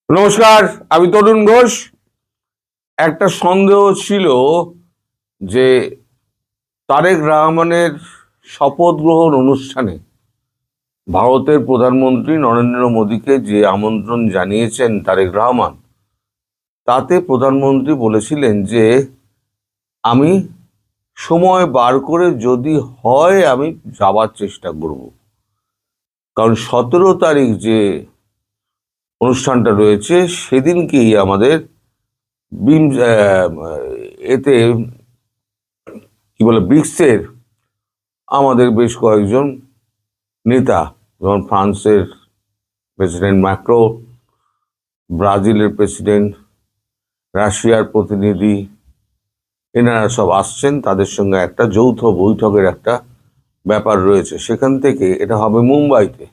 নমস্কার, আমি তরুণ ঘোষ। একটা সন্দেহ ছিল যে তারেক রহমানের শপথ গ্রহণ অনুষ্ঠানে ভারতের প্রধানমন্ত্রী নরেন্দ্র মোদীকে যে আমন্ত্রণ জানিয়েছেন তারেক রহমান, তাতে প্রধানমন্ত্রী বলেছিলেন যে আমি সময় বার করে যদি হয় আমি যাওয়ার চেষ্টা করব। কারণ 17 তারিখ যে অনুষ্ঠানটা রয়েছে সেদিনকেই আমাদের বিম এতে কি বলে ব্রিক্সের আমাদের বেশ কয়েকজন নেতা, যেমন ফ্রান্সের প্রেসিডেন্ট ম্যাক্রো, ব্রাজিলের প্রেসিডেন্ট, রাশিয়ার প্রতিনিধি, এনারা সব আসছেন। তাদের সঙ্গে একটা যৌথ বৈঠকের একটা ব্যাপার রয়েছে। সেখান থেকে এটা হবে মুম্বাইতে।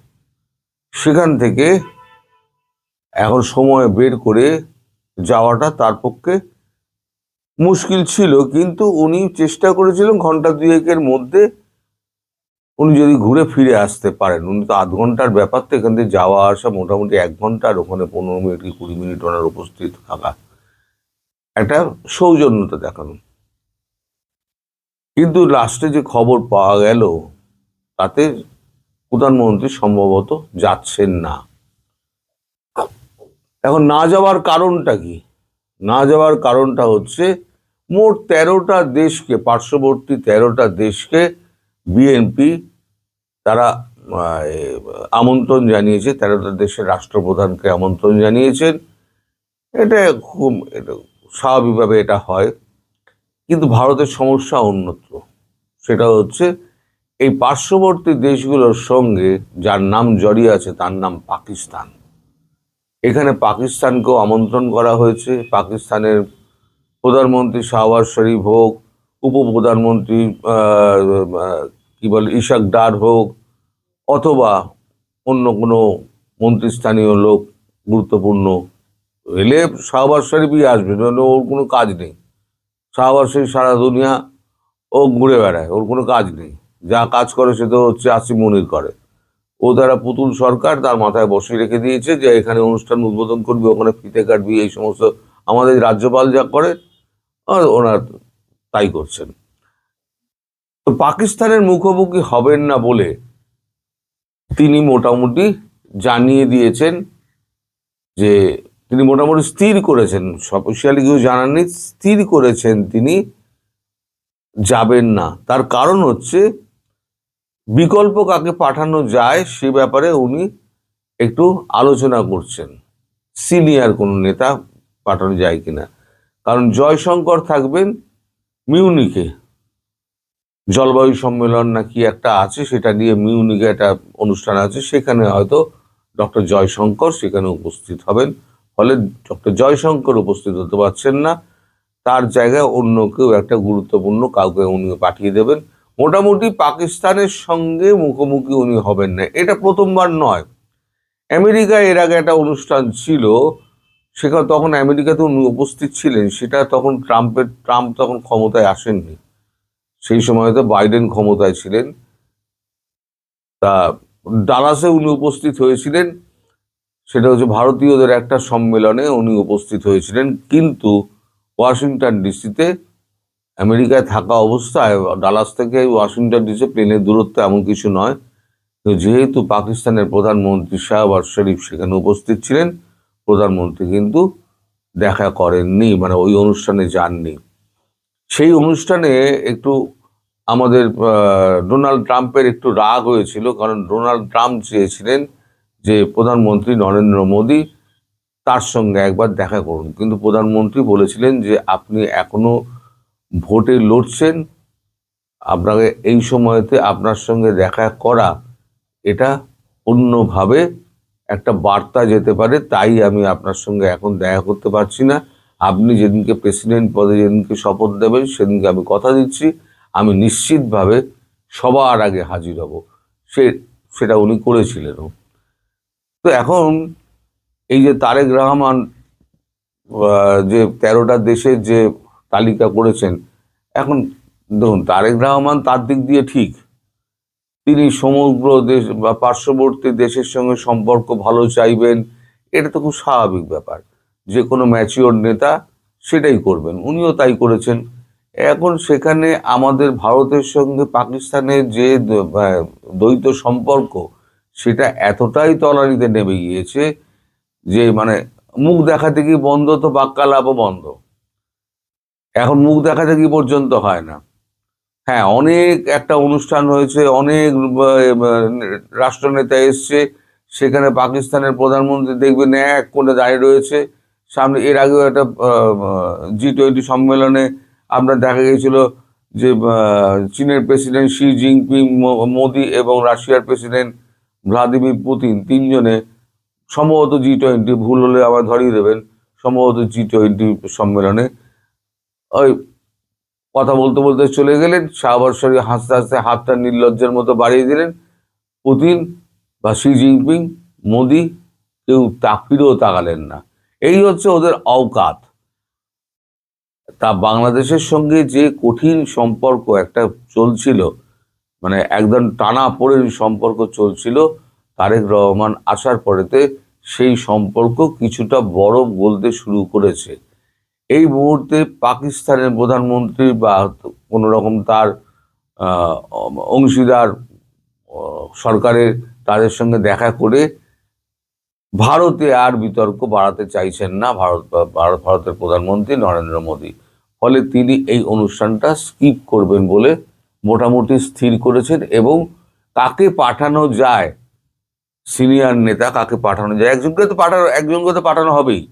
সেখান থেকে এখন সময় বের করে যাওয়াটা তার পক্ষে মুশকিল ছিল, কিন্তু উনি চেষ্টা করেছিলেন ঘন্টা দুয়েকের মধ্যে উনি যদি ঘুরে ফিরে আসতে পারেন। উনি তো 8 ঘন্টার ব্যাপার, তো এখান থেকে যাওয়া আসা মোটামুটি 1 ঘন্টা, আর ওখানে 15 মিনিট কি 20 মিনিট ওনার উপস্থিত থাকা, একটা সৌজন্যতা দেখানো। কিন্তু লাস্টে যে খবর পাওয়া গেল তাতে প্রধানমন্ত্রী সম্ভবত যাচ্ছেন না। এখন না যাওয়ার কারণটা কি? না যাওয়ার কারণটা হচ্ছে মোট 13টা দেশকে, পার্শ্ববর্তী 13টা দেশকে বিএনপি তারা আমন্ত্রণ জানিয়েছে। 13টা দেশের রাষ্ট্রপ্রধানকে আমন্ত্রণ জানিয়েছেন। এটা খুব স্বাভাবিকভাবে এটা হয়, কিন্তু ভারতের সমস্যা অন্যত্র। সেটা হচ্ছে এই পার্শ্ববর্তী দেশগুলোর সঙ্গে যার নাম জড়িয়ে আছে তার নাম পাকিস্তান। এখানে পাকিস্তানকেও আমন্ত্রণ করা হয়েছে। পাকিস্তানের প্রধানমন্ত্রী শাহবাজ শরীফ হোক, উপপ্রধানমন্ত্রী কি বলে ইশাক ডার হোক, অথবা অন্য কোনো মন্ত্রীস্থানীয় লোক গুরুত্বপূর্ণ এলে শাহবাজ শরীফই আসবে, নাহলে ওর কোনো কাজ নেই। শাহবাজ শরীফ সারা দুনিয়া ও ঘুরে বেড়ায়, ওর কোনো কাজ নেই। যা কাজ করে সে তো হচ্ছে আসিম মনির করে। ও তারা পুতুল সরকার তার মাথায় বসিয়ে রেখে দিয়েছে যে এখানে অনুষ্ঠান উদ্বোধন করবি, ওখানে ফিতে কাটবি, এই সমস্ত আমাদের রাজ্যপাল যা করে আর ওনার তাই করছেন। তো পাকিস্তানের মুখোমুখি হবেন না বলে তিনি মোটামুটি জানিয়ে দিয়েছেন যে তিনি মোটামুটি স্থির করেছেন, অফিসিয়ালি কেউ জানাননি, স্থির করেছেন তিনি যাবেন না। তার কারণ হচ্ছে বিকল্প কাকে পাঠানো যায় সে ব্যাপারে উনি একটু আলোচনা করছেন, সিনিয়র কোনো নেতা পাঠানো যায় কিনা। কারণ জয়শঙ্কর থাকবেন মিউনিকে, জলবায়ু সম্মেলন নাকি একটা আছে, সেটা নিয়ে মিউনিকে একটা অনুষ্ঠান আছে, সেখানে হয়তো ডক্টর জয়শঙ্কর সেখানে উপস্থিত হবেন। ফলে ডক্টর জয়শঙ্কর উপস্থিত হতে পারছেন না, তার জায়গায় অন্য কেউ একটা গুরুত্বপূর্ণ কাউকে উনি পাঠিয়ে দেবেন। মোটামুটি পাকিস্তানের সঙ্গে মুখোমুখি উনি হবেন না। এটা প্রথমবার নয়। আমেরিকায় এর আগে একটা অনুষ্ঠান ছিল, সেখানে তখন আমেরিকাতে উনি উপস্থিত ছিলেন। সেটা তখন ট্রাম্প তখন ক্ষমতায় আসেননি, সেই সময় তো বাইডেন ক্ষমতায় ছিলেন। তা ডালাসে উনি উপস্থিত হয়েছিলেন, সেটা হচ্ছে ভারতীয়দের একটা সম্মেলনে উনি উপস্থিত হয়েছিলেন। কিন্তু ওয়াশিংটন ডিসিতে, আমেরিকায় থাকা অবস্থায় ডালাস থেকে ওয়াশিংটন ডিসি প্লেনের দূরত্ব এমন কিছু নয়। তো যেহেতু পাকিস্তানের প্রধানমন্ত্রী শাহবাজ শরীফ সেখানে উপস্থিত ছিলেন, প্রধানমন্ত্রী কিন্তু দেখা করেননি, মানে ওই অনুষ্ঠানে যাননি। সেই অনুষ্ঠানে একটু আমাদের ডোনাল্ড ট্রাম্পের একটু রাগ হয়েছিল, কারণ ডোনাল্ড ট্রাম্প চেয়েছিলেন যে প্রধানমন্ত্রী নরেন্দ্র মোদী তার সঙ্গে একবার দেখা করুন, কিন্তু প্রধানমন্ত্রী বলেছিলেন যে আপনি এখনো ভোটে লড়ছেন, আপনাকে এই সময়তে আপনার সঙ্গে দেখা করা এটা অন্যভাবে একটা বার্তা যেতে পারে, তাই আমি আপনার সঙ্গে এখন দেখা করতে পারছি না। আপনি যেদিনকে প্রেসিডেন্ট পদে যেদিনকে শপথ দেবেন সেদিনকে আমি কথা দিচ্ছি আমি নিশ্চিতভাবে সবার আগে হাজির হব। সেটা উনি করেছিলেন। তো এখন এই যে তারেক রহমান যে 13টা দেশের যে তালিকা করেছেন, এখন দেখুন তারেক রহমান তার দিক দিয়ে ঠিক, তিনি সমগ্র দেশ বা পার্শ্ববর্তী দেশের সঙ্গে সম্পর্ক ভালো চাইবেন, এটা তো খুব স্বাভাবিক ব্যাপার, যে কোনো ম্যাচিওর নেতা সেটাই করবেন, উনিও তাই করেছেন। এখন সেখানে আমাদের ভারতের সঙ্গে পাকিস্তানের যে দ্বৈত সম্পর্ক, সেটা এতটাই তলানিতে নেমে গিয়েছে যে মানে মুখ দেখাতে কি বন্ধ তো বাক্যালাপও বন্ধ, এখন মুখ দেখাতে কি পর্যন্ত হয় না। হ্যাঁ, অনেক একটা অনুষ্ঠান হয়েছে, অনেক রাষ্ট্রনেতা এসছে, সেখানে পাকিস্তানের প্রধানমন্ত্রী দেখবেন এক কোণে দাঁড়িয়ে রয়েছে সামনে। এর আগেও একটা G20 সম্মেলনে আপনার দেখা গিয়েছিল যে চীনের প্রেসিডেন্ট শি জিনপিং, মোদি এবং রাশিয়ার প্রেসিডেন্ট ভ্লাদিমির পুতিন, তিনজনে সম্ভবত G20, ভুল হলে আবার ধরিয়ে দেবেন, সম্ভবত G20 সম্মেলনে ওই কথা বলতে বলতে চলে গেলেন, শাহবাজ শরীফ হাসতে হাসতে হাতটা নির্লজ্জের মতো বাড়িয়ে দিলেন। পুতিন বা শি জিনপিং, মোদি কেউ ফিরেও তাকালেন না। এই হচ্ছে ওদের অওকাত। তা বাংলাদেশের সঙ্গে যে কঠিন সম্পর্ক একটা চলছিল, মানে একদম টানাপোড়েন সম্পর্ক চলছিল, তারেক রহমান আসার পরেতে সেই সম্পর্ক কিছুটা বরফ গলতে শুরু করেছে। এই মুহূর্তে পাকিস্তানের প্রধানমন্ত্রী বা কোনো রকম তার অংশীদার সরকারের, তাদের সঙ্গে দেখা করে ভারতে আর বিতর্ক বাড়াতে চাইছেন না ভারতের প্রধানমন্ত্রী নরেন্দ্র মোদী। ফলে তিনি এই অনুষ্ঠানটা স্কিপ করবেন বলে মোটামুটি স্থির করেছেন। এবং কাকে পাঠানো যায়, সিনিয়র নেতা কাকে পাঠানো যায়, একজনকে তো পাঠানো হবেই,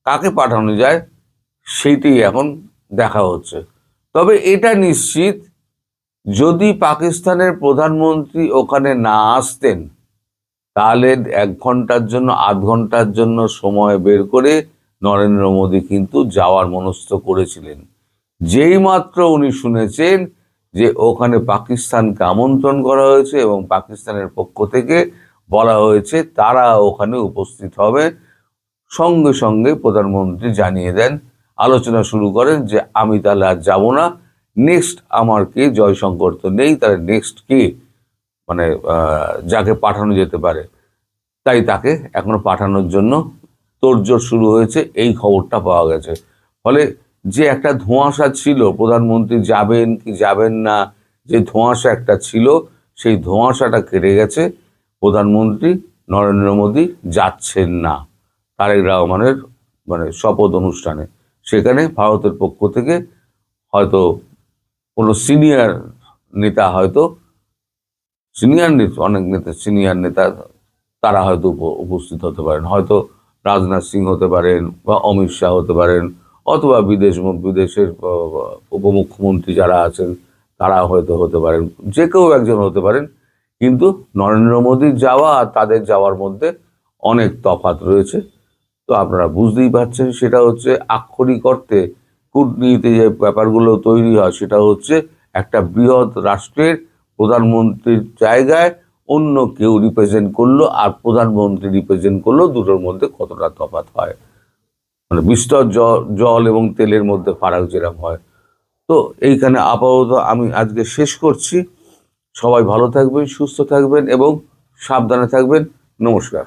কাকে পাঠানো যায় সেইটাই এখন দেখা হচ্ছে। তবে এটা নিশ্চিত, যদি পাকিস্তানের প্রধানমন্ত্রী ওখানে না আসতেন, তাহলে 1 ঘন্টার জন্য, আধ ঘন্টার জন্য সময় বের করে নরেন্দ্র মোদী কিন্তু যাওয়ার মনস্থ করেছিলেন। যেই মাত্র উনি শুনেছেন যে ওখানে পাকিস্তানকে আমন্ত্রণ করা হয়েছে এবং পাকিস্তানের পক্ষ থেকে বলা হয়েছে তারা ওখানে উপস্থিত হবে, সঙ্গে সঙ্গে প্রধানমন্ত্রী জানিয়ে দেন, আলোচনা শুরু করেন যে আমি তাহলে আর যাবো না, নেক্সট আমার কে, জয়শঙ্কর তো নেই, তাহলে নেক্সট কে, মানে যাকে পাঠানো যেতে পারে, তাই তাকে এখনো পাঠানোর জন্য তোড়জোড় শুরু হয়েছে, এই খবরটা পাওয়া গেছে। ফলে যে একটা ধোঁয়াশা ছিল প্রধানমন্ত্রী যাবেন কি যাবেন না, যে ধোঁয়াশা একটা ছিল, সেই ধোঁয়াশাটা কেটে গেছে। প্রধানমন্ত্রী নরেন্দ্র মোদী যাচ্ছেন না তারেক রহমানের মানে শপথ অনুষ্ঠানে। সেখানে ভারতের পক্ষ থেকে হয়তো কোনো সিনিয়র নেতা, হয়তো সিনিয়র নেতা, অনেক নেতা, সিনিয়র নেতা, তারা হয়তো উপস্থিত হতে পারেন, হয়তো রাজনাথ সিং হতে পারেন বা অমিত শাহ হতে পারেন, অথবা বিদেশের উপমুখ্যমন্ত্রী যারা আছেন তারা হয়তো হতে পারেন, যে কেউ একজন হতে পারেন। কিন্তু নরেন্দ্র মোদীর যাওয়া আর তাদের যাওয়ার মধ্যে অনেক তফাৎ রয়েছে। তো আপনারা বুঝতেই পারছেন, সেটা হচ্ছে আক্ষরিক অর্থে কূটনীতিতে যে ব্যাপারগুলো তৈরি হয়, সেটা হচ্ছে একটা বৃহৎ রাষ্ট্রের প্রধানমন্ত্রীর জায়গায় অন্য কেউ রিপ্রেজেন্ট করলো আর প্রধানমন্ত্রী রিপ্রেজেন্ট করলো, দুটোর মধ্যে কতটা তফাৎ হয়, মানে বিস্তর জল এবং তেলের মধ্যে ফারাক যেরকম হয়। তো এইখানে আপাতত আমি আজকে শেষ করছি। সবাই ভালো থাকবেন, সুস্থ থাকবেন এবং সাবধানে থাকবেন। নমস্কার।